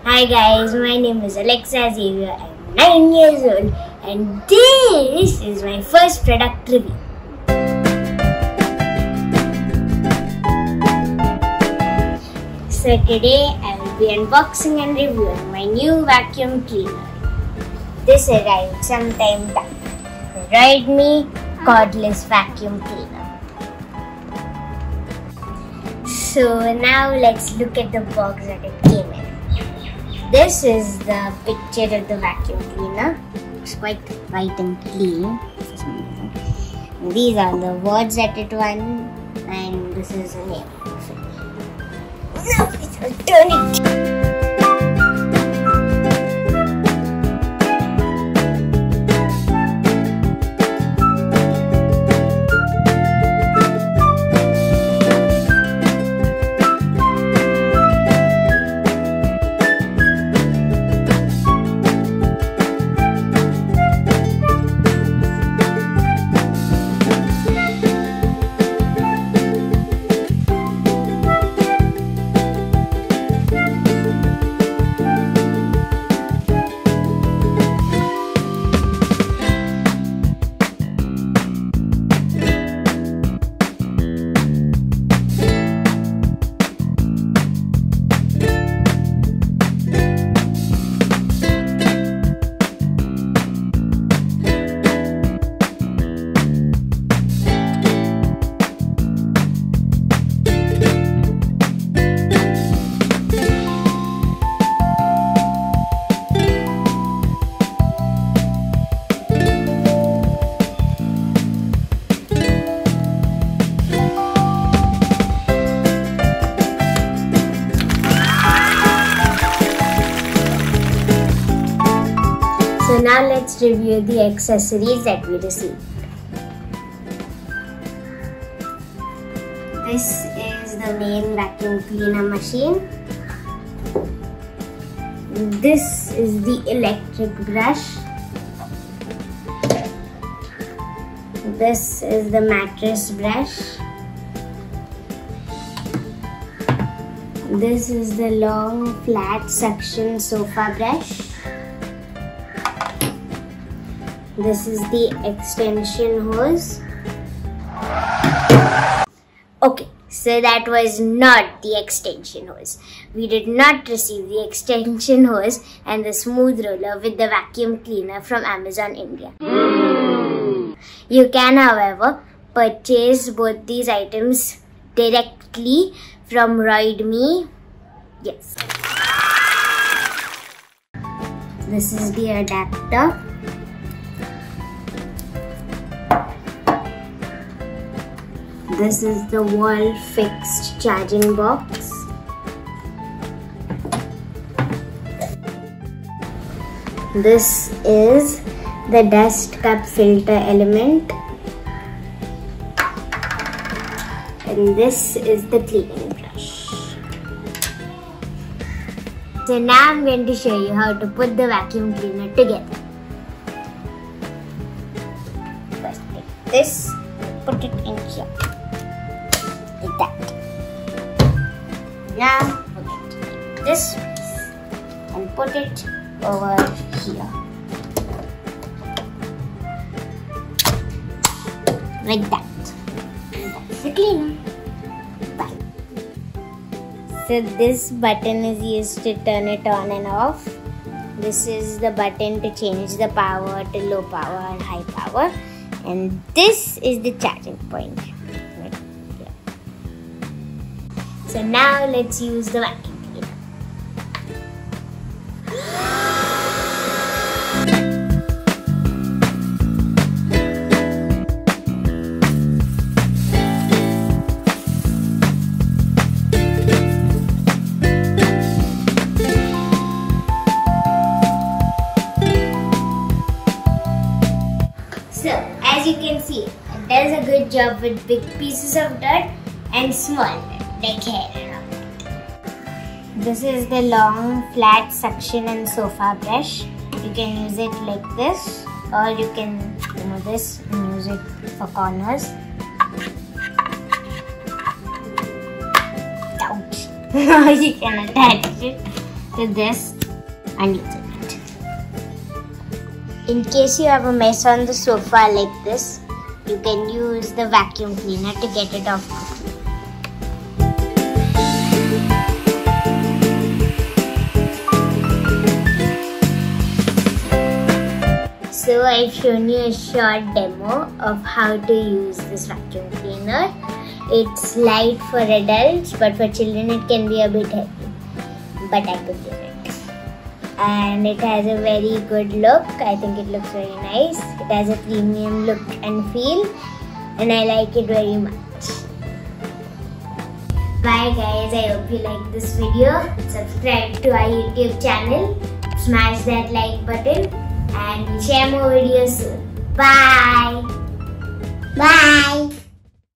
Hi guys, my name is 𝐿𝐿𝐍𝐊. I'm 9 years old and this is my first product review. So today I will be unboxing and reviewing my new vacuum cleaner. This arrived some time back. The Roidmi cordless vacuum cleaner. So now let's look at the box that it came in. This is the picture of the vacuum cleaner. It's quite white and clean for some reason. And these are the words that it won, and this is the name of it. Now I'll turn it. So now let's review the accessories that we received. This is the main vacuum cleaner machine. This is the electric brush. This is the mattress brush. This is the long flat suction sofa brush. This is the extension hose. Okay, so that was not the extension hose. We did not receive the extension hose and the smooth roller with the vacuum cleaner from Amazon India. You can, however, purchase both these items directly from Roidmi. Yes. This is the adapter. This is the wall fixed charging box. This is the dust cup filter element. And this is the cleaning brush. So now I'm going to show you how to put the vacuum cleaner together. First take this, put it in here. Like that. Now we're going to take this piece and put it over here. Like that. And that's the cleaner. Bye. So this button is used to turn it on and off. This is the button to change the power to low power and high power. And this is the charging point. So now let's use the vacuum cleaner. So as you can see, it does a good job with big pieces of dirt and small dirt. Like hair and all that. This is the long flat suction and sofa brush. You can use it like this, or you can remove this and use it for corners. Ouch! You can attach it to this and using it. In case you have a mess on the sofa like this, you can use the vacuum cleaner to get it off quickly. So I've shown you a short demo of how to use this vacuum cleaner. It's light for adults, but for children it can be a bit heavy. But I could do it. And it has a very good look. I think it looks very nice. It has a premium look and feel, and I like it very much. Bye guys, I hope you liked this video. Subscribe to our YouTube channel, smash that like button, and we'll share more videos soon. Bye! Bye!